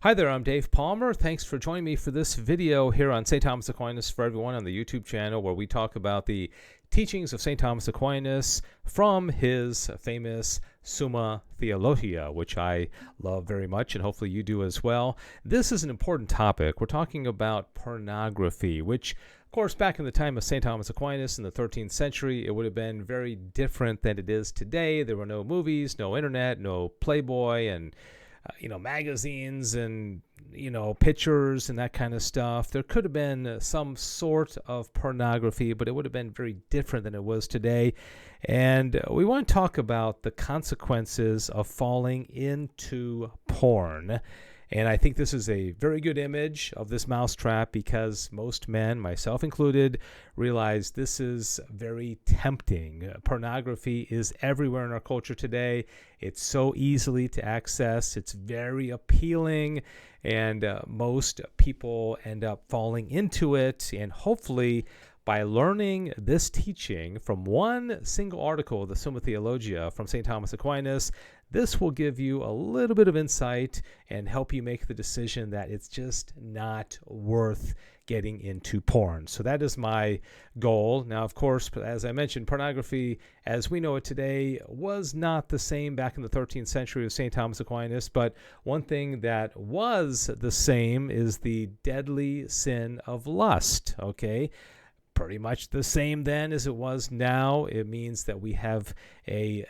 Hi there, I'm Dave Palmer. Thanks for joining me for this video here on St. Thomas Aquinas for Everyone on the YouTube channel, where we talk about the teachings of St. Thomas Aquinas from his famous Summa Theologica, which I love very much, and hopefully you do as well. This is an important topic. We're talking about pornography, which, of course, back in the time of St. Thomas Aquinas in the 13th century, it would have been very different than it is today. There were no movies, no internet, no Playboy, and magazines and, pictures and that kind of stuff. There could have been some sort of pornography, but it would have been very different than it was today. And we want to talk about the consequences of falling into porn. And I think this is a very good image of this mousetrap because most men, myself included, realize this is very tempting. Pornography is everywhere in our culture today. It's so easily to access. It's very appealing, and most people end up falling into it. And hopefully, by learning this teaching from one single article of the Summa Theologica from St. Thomas Aquinas, this will give you a little bit of insight and help you make the decision that it's just not worth getting into porn. So that is my goal. Now, of course, as I mentioned, pornography, as we know it today, was not the same back in the 13th century of St. Thomas Aquinas, but one thing that was the same is the deadly sin of lust, okay? Pretty much the same then as it was now. It means that we have a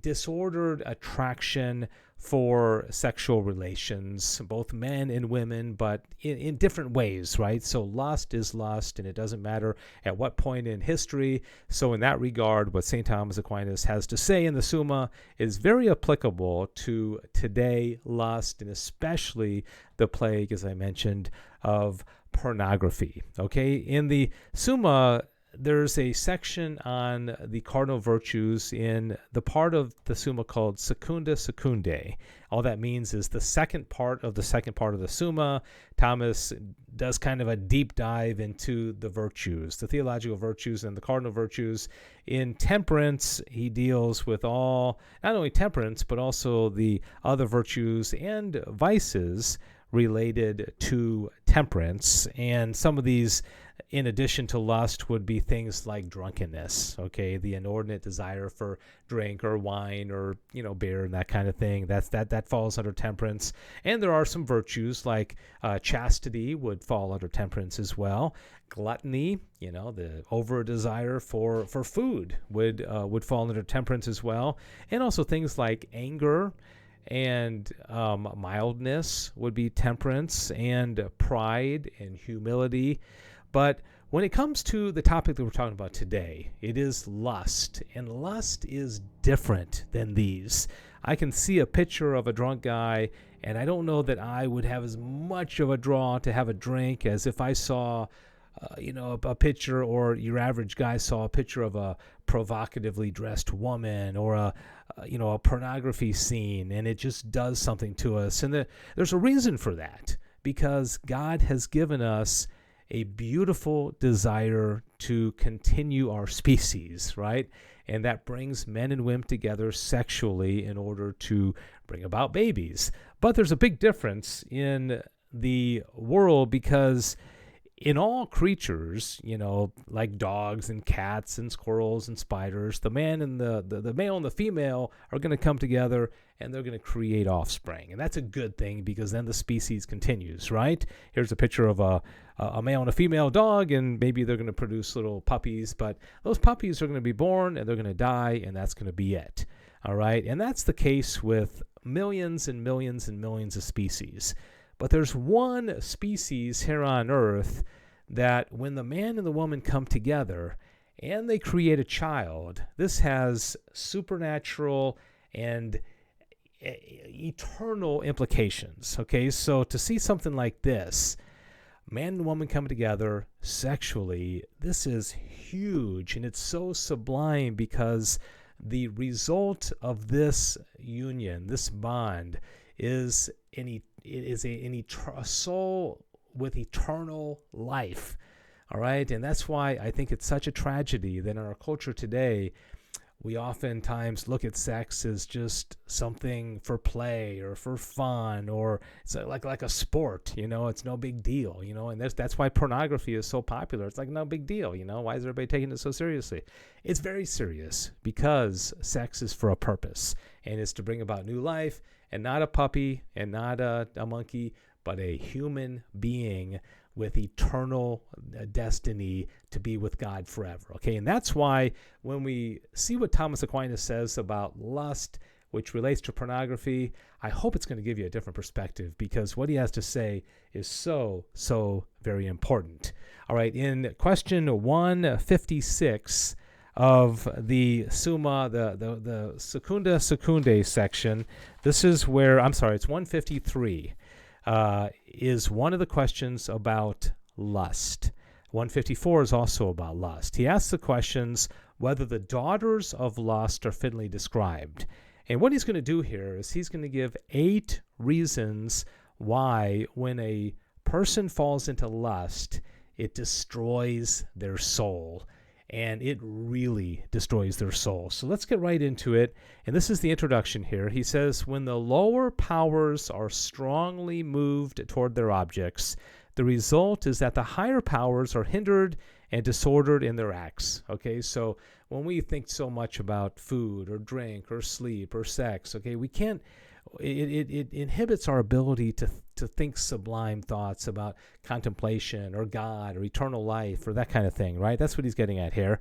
disordered attraction for sexual relations, both men and women, but in different ways, right? So lust is lust, and it doesn't matter at what point in history. So in that regard, what St. Thomas Aquinas has to say in the Summa is very applicable to today lust, and especially the plague, as I mentioned, of pornography. Okay, in the Summa, there's a section on the Cardinal Virtues in the part of the Summa called Secunda Secundae. All that means is the second part of the Summa. Thomas does kind of a deep dive into the virtues, the theological virtues and the cardinal virtues. In temperance, he deals with all, not only temperance, but also the other virtues and vices related to temperance. And some of these, in addition to lust, would be things like drunkenness, okay, the inordinate desire for drink or wine or beer and that kind of thing. That falls under temperance. And there are some virtues like chastity would fall under temperance as well. Gluttony, the over desire for food would fall under temperance as well. And also things like anger and mildness would be temperance, and pride and humility. But when it comes to the topic that we're talking about today, it is lust, and lust is different than these. I can see a picture of a drunk guy, and I don't know that I would have as much of a draw to have a drink as if I saw a picture, or your average guy saw a picture of a provocatively dressed woman or a pornography scene, and it just does something to us. And there's a reason for that, because God has given us a beautiful desire to continue our species, right? And that brings men and women together sexually in order to bring about babies. But there's a big difference in the world, because in all creatures, like dogs and cats and squirrels and spiders, the man and the male and the female are going to come together, and they're going to create offspring. And that's a good thing, because then the species continues, right? Here's a picture of a male and a female dog, and maybe they're going to produce little puppies, but those puppies are going to be born, and they're going to die, and that's going to be it. All right? And that's the case with millions and millions and millions of species. But there's one species here on Earth that when the man and the woman come together and they create a child, this has supernatural and eternal implications. Okay, so to see something like this, man and woman coming together sexually, this is huge, and it's so sublime, because the result of this union, this bond, is a soul with eternal life. All right, and that's why I think it's such a tragedy that in our culture today we oftentimes look at sex as just something for play or for fun, or it's like a sport, it's no big deal, and that's why pornography is so popular. It's like no big deal, why is everybody taking it so seriously? It's very serious because sex is for a purpose, and it's to bring about new life, and not a puppy and not a monkey, but a human being with eternal destiny to be with God forever. Okay, and that's why when we see what Thomas Aquinas says about lust, which relates to pornography, I hope it's going to give you a different perspective, because what he has to say is so very important. All right, in question 156 of the Summa, the Secunda Secundae section, this is where, it's 153. Is one of the questions about lust. 154 is also about lust. He asks the questions whether the daughters of lust are fitly described. And what he's going to do here is he's going to give 8 reasons why when a person falls into lust, it destroys their soul. And it really destroys their soul. So let's get right into it. And this is the introduction here. He says, when the lower powers are strongly moved toward their objects, the result is that the higher powers are hindered and disordered in their acts. Okay, so when we think so much about food or drink or sleep or sex, okay, we can't, it inhibits our ability to think sublime thoughts about contemplation or God or eternal life or that kind of thing, right? That's what he's getting at here.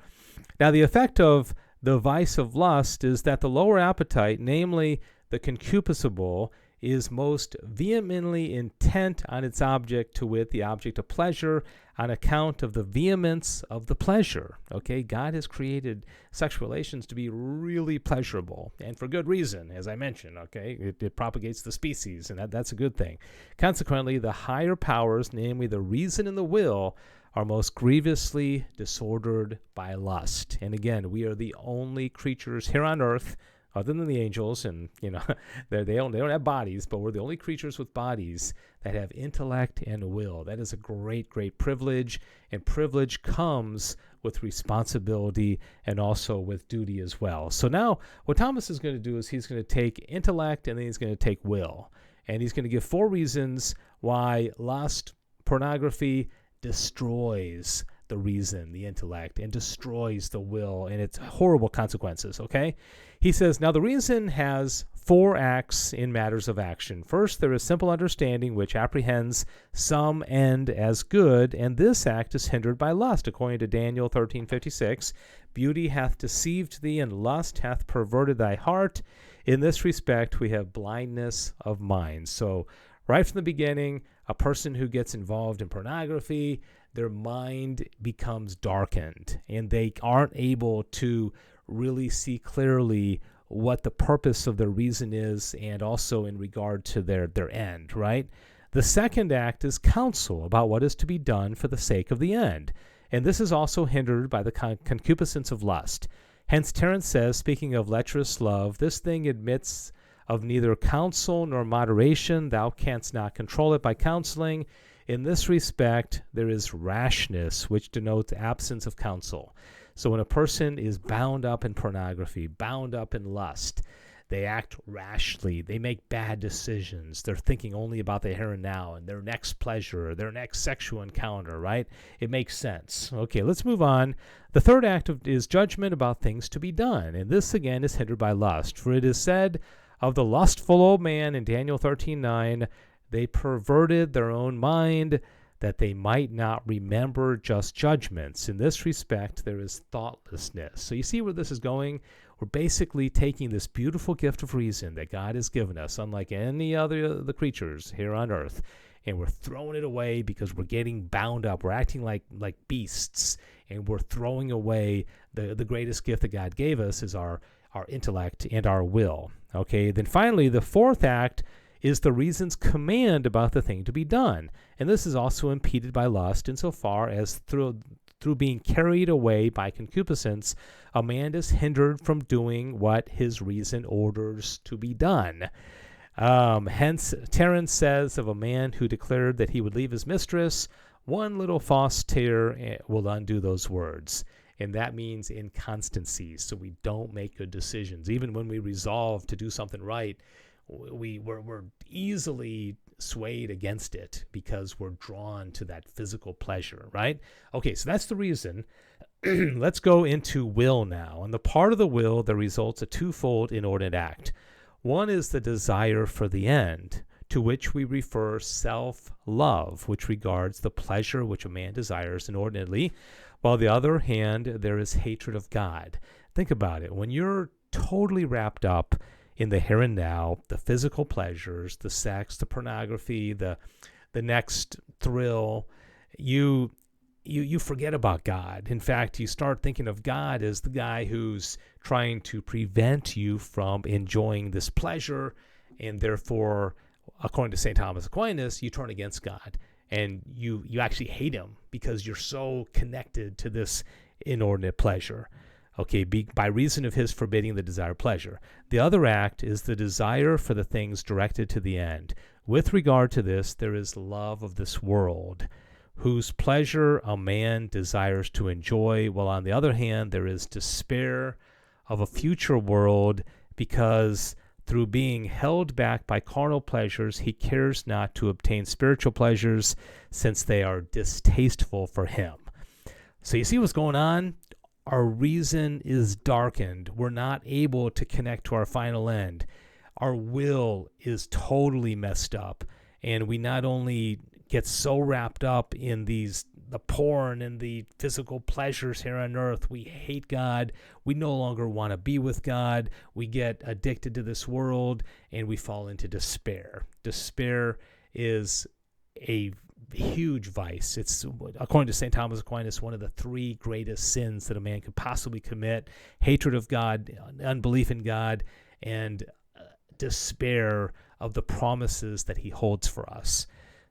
Now, the effect of the vice of lust is that the lower appetite, namely the concupiscible, is most vehemently intent on its object, to wit, the object of pleasure, on account of the vehemence of the pleasure. Okay, God has created sexual relations to be really pleasurable, and for good reason, as I mentioned. Okay, it propagates the species, and that's a good thing. Consequently, the higher powers, namely the reason and the will, are most grievously disordered by lust. And again, we are the only creatures here on earth, other than the angels, and they don't have bodies, but we're the only creatures with bodies that have intellect and will. That is a great privilege, and privilege comes with responsibility and also with duty as well. So now what Thomas is going to do is he's going to take intellect and then he's going to take will, and he's going to give 4 reasons why lust, pornography, destroys the reason, the intellect, and destroys the will, and its horrible consequences, okay? He says, now the reason has 4 acts in matters of action. First, there is simple understanding, which apprehends some end as good, and this act is hindered by lust, according to Daniel 13:56. Beauty hath deceived thee, and lust hath perverted thy heart. In this respect, we have blindness of mind. So right from the beginning, a person who gets involved in pornography, their mind becomes darkened, and they aren't able to really see clearly what the purpose of their reason is, and also in regard to their end, right? The second act is counsel about what is to be done for the sake of the end, and this is also hindered by the concupiscence of lust. Hence Terence says, speaking of lecherous love, this thing admits of neither counsel nor moderation. Thou canst not control it by counseling. In this respect, there is rashness, which denotes absence of counsel. So when a person is bound up in pornography, bound up in lust, they act rashly. They make bad decisions. They're thinking only about the here and now and their next pleasure, their next sexual encounter, right? It makes sense. Okay, let's move on. The third act is judgment about things to be done. And this, again, is hindered by lust. For it is said of the lustful old man in Daniel 13:9, they perverted their own mind, that they might not remember just judgments. In this respect, there is thoughtlessness. So you see where this is going? We're basically taking this beautiful gift of reason that God has given us, unlike any other of the creatures here on earth, and we're throwing it away because we're getting bound up. We're acting like beasts, and we're throwing away the greatest gift that God gave us is our intellect and our will. Okay, then finally, the fourth act is the reason's command about the thing to be done. And this is also impeded by lust insofar as through being carried away by concupiscence, a man is hindered from doing what his reason orders to be done. Hence, Terence says of a man who declared that he would leave his mistress, one little false tear will undo those words. And that means inconstancies. So we don't make good decisions. Even when we resolve to do something right, we're easily swayed against it because we're drawn to that physical pleasure, right? Okay, so that's the reason. Let's go into will now. On the part of the will, there results a twofold inordinate act. One is the desire for the end, to which we refer self-love, which regards the pleasure which a man desires inordinately, while on the other hand, there is hatred of God. Think about it. When you're totally wrapped up in the here and now, the physical pleasures, the sex, the pornography, the next thrill, you forget about God. In fact, you start thinking of God as the guy who's trying to prevent you from enjoying this pleasure, and therefore, according to St. Thomas Aquinas, you turn against God, and you actually hate him because you're so connected to this inordinate pleasure. Okay, by reason of his forbidding the desired pleasure. The other act is the desire for the things directed to the end. With regard to this, there is love of this world, whose pleasure a man desires to enjoy, while on the other hand, there is despair of a future world, because through being held back by carnal pleasures, he cares not to obtain spiritual pleasures, since they are distasteful for him. So you see what's going on? Our reason is darkened. We're not able to connect to our final end. Our will is totally messed up, and we not only get so wrapped up in the porn and the physical pleasures here on earth, we hate God. We no longer want to be with God. We get addicted to this world, and we fall into despair. Despair is a huge vice. It's, according to St. Thomas Aquinas, one of the three greatest sins that a man could possibly commit: hatred of God, unbelief in God, and despair of the promises that he holds for us.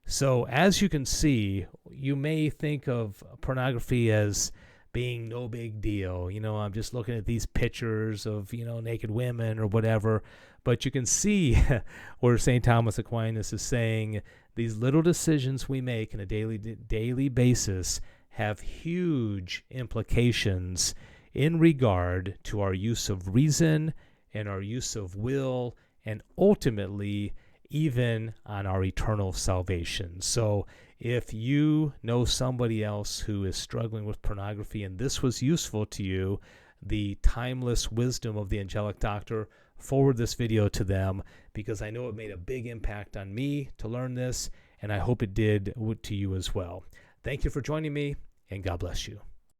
So as you can see, you may think of pornography as being no big deal. I'm just looking at these pictures of, naked women or whatever. But you can see where St. Thomas Aquinas is saying these little decisions we make on a daily basis have huge implications in regard to our use of reason and our use of will, and ultimately even on our eternal salvation. So if you know somebody else who is struggling with pornography and this was useful to you, the timeless wisdom of the angelic doctor, forward this video to them, because I know it made a big impact on me to learn this, and I hope it did to you as well. Thank you for joining me, and God bless you.